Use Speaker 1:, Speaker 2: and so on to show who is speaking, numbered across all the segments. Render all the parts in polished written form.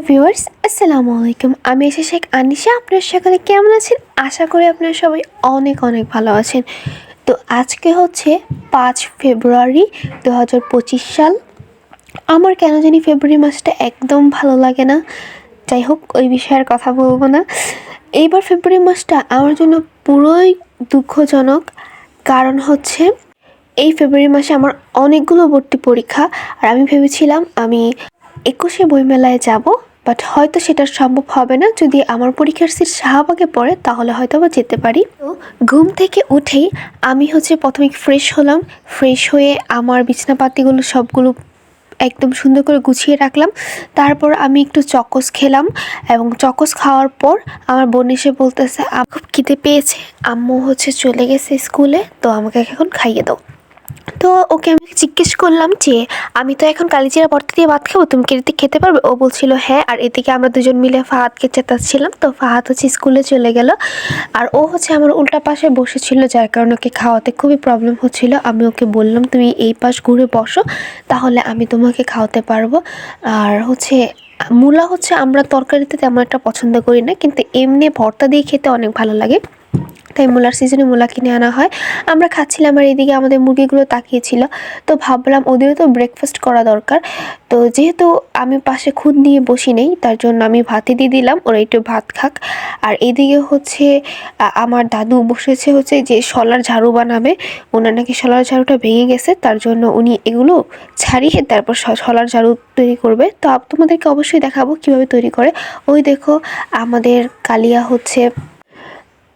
Speaker 1: Viewers আসসালামু আলাইকুম। আমি শেখ আনিশা। আপনার সকলে কেমন আছেন? আশা করি আপনারা সবাই অনেক অনেক ভালো আছেন। তো আজকে হচ্ছে 5 ফেব্রুয়ারি 2025 সাল। আমার কেন জানি ফেব্রুয়ারি মাসটা একদম ভালো লাগে না। যাই হোক, ওই বিষয়ে আর কথা বলবো না। এইবার ফেব্রুয়ারি মাসটা আমার জন্য পুরোই দুঃখজনক। কারণ হচ্ছে এই ফেব্রুয়ারি মাসে আমার অনেকগুলো ভর্তি পরীক্ষা, আর আমি ভেবেছিলাম আমি 21শে বইমেলায় যাব, বাট হয়তো সেটা সম্ভব হবে না। যদি আমার পরীক্ষার সিট শাহবাগে পড়ে তাহলে হয়তো বা যেতে পারি। তো ঘুম থেকে উঠেই আমি প্রথমে ফ্রেশ হলাম। ফ্রেশ হয়ে আমার বিছানাপাতিগুলো সবগুলো একদম সুন্দর করে গুছিয়ে রাখলাম। তারপর আমি একটু চকোস খেলাম, এবং চকোস খাওয়ার পর আমার বোন এসে বলতেছে খুব খিদে পেয়েছে, আম্মু চলে গেছে স্কুলে, তো আমাকে এখন খাইয়ে দাও। তো ওকে আমি জিজ্ঞেস করলাম যে আমি তো এখন কালিজিরা ভর্তা দিয়ে ভাত খাবো, তুমি কি এদিকে খেতে পারবে? ও বলছিল হ্যাঁ। আর এদিকে আমরা দুজন মিলে ফাহাদকে চেতাচ্ছিলাম। তো ফাহাদ স্কুলে চলে গেল, আর ও আমার উল্টা পাশে বসেছিল, যার কারণে ওকে খাওয়াতে খুবই প্রবলেম হচ্ছিল। আমি ওকে বললাম তুমি এই পাশ ঘুরে বসো, তাহলে আমি তোমাকে খাওয়াতে পারবো। আর মূলা আমরা তরকারিতে তেমন একটা পছন্দ করি না, কিন্তু এমনি ভর্তা দিয়ে খেতে অনেক ভালো লাগে, তাই মূলার সিজনে মূলা কিনে আনা হয়। আমরা খাচ্ছিলাম, আর এদিকে আমাদের মুরগিগুলো তাকিয়েছিল। তো ভাবলাম ওদেরও তো ব্রেকফাস্ট করা দরকার। তো যেহেতু আমি পাশে খুদ নিয়ে বসি নেই, তার জন্য আমি ভাতই দিয়ে দিলাম, ওরা একটু ভাত খাক। আর এদিকে আমার দাদু বসেছে যে শলার ঝাড়ু বানাবে। ওনার নাকি শলার ঝাড়ুটা ভেঙে গেছে, তার জন্য উনি এগুলো ছাড়িয়ে তারপর শলার ঝাড়ু তৈরি করবে। তো তোমাদেরকে অবশ্যই দেখাবো কিভাবে তৈরি করে। ওই দেখো আমাদের কালিয়া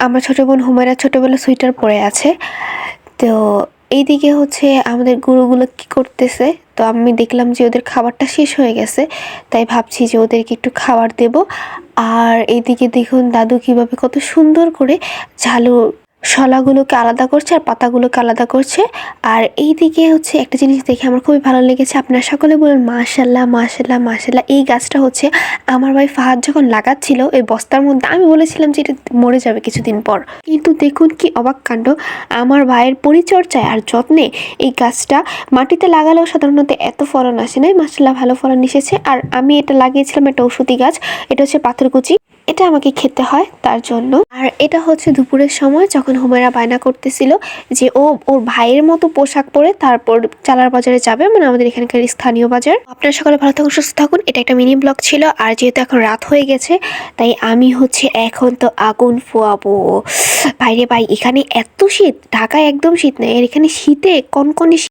Speaker 1: আমার ছোটো বোন হুমায়রা ছোটোবেলা সোয়েটার পরে আছে। তো এইদিকে আমাদের গরুগুলো কি করতেছে। তো আমি দেখলাম যে ওদের খাবারটা শেষ হয়ে গেছে, তাই ভাবছি যে ওদেরকে একটু খাবার দেব। আর এইদিকে দেখুন দাদু কিভাবে কত সুন্দর করে ঝালু শলাগুলোকে আলাদা করছে আর পাতাগুলোকে আলাদা করছে। আর এইদিকে একটা জিনিস দেখে আমার খুবই ভালো লেগেছে। আপনারা সকলে বলেন মাশাল্লাহ মাশাল্লাহ মাশাল্লাহ। এই গাছটা আমার ভাই ফাহাদ যখন লাগাচ্ছিল এই বস্তার মধ্যে, আমি বলেছিলাম যে এটা মরে যাবে কিছুদিন পর, কিন্তু দেখুন কি অবাক কাণ্ড। আমার ভাইয়ের পরিচর্যায় আর যত্নে এই গাছটা মাটিতে লাগালেও সাধারণত এত ফলন আসে নাই, মাশাল্লাহ ভালো ফলন এসেছে। আর আমি এটা লাগিয়েছিলাম, একটা ঔষধি গাছ, এটা পাথরকুচি, এটা আমাকে খেতে হয় তার জন্য। আর এটা দুপুরের সময় যখন হুমায়রা বায়না করতেছিল যে ওর ভাইয়ের মতো পোশাক পরে তারপর চালার বাজারে যাবে, মানে আমাদের এখানকার স্থানীয় বাজার। আপনারা সকালে ভালো থাকুন, সুস্থ থাকুন। এটা একটা মিনি ব্লগ ছিল। আর যেহেতু এখন রাত হয়ে গেছে, তাই আমি এখন তো আগুন ফোয়াবো। বাইরে ভাই এখানে এত শীত, ঢাকায় একদম শীত নেই, আর এখানে শীতে কনকনে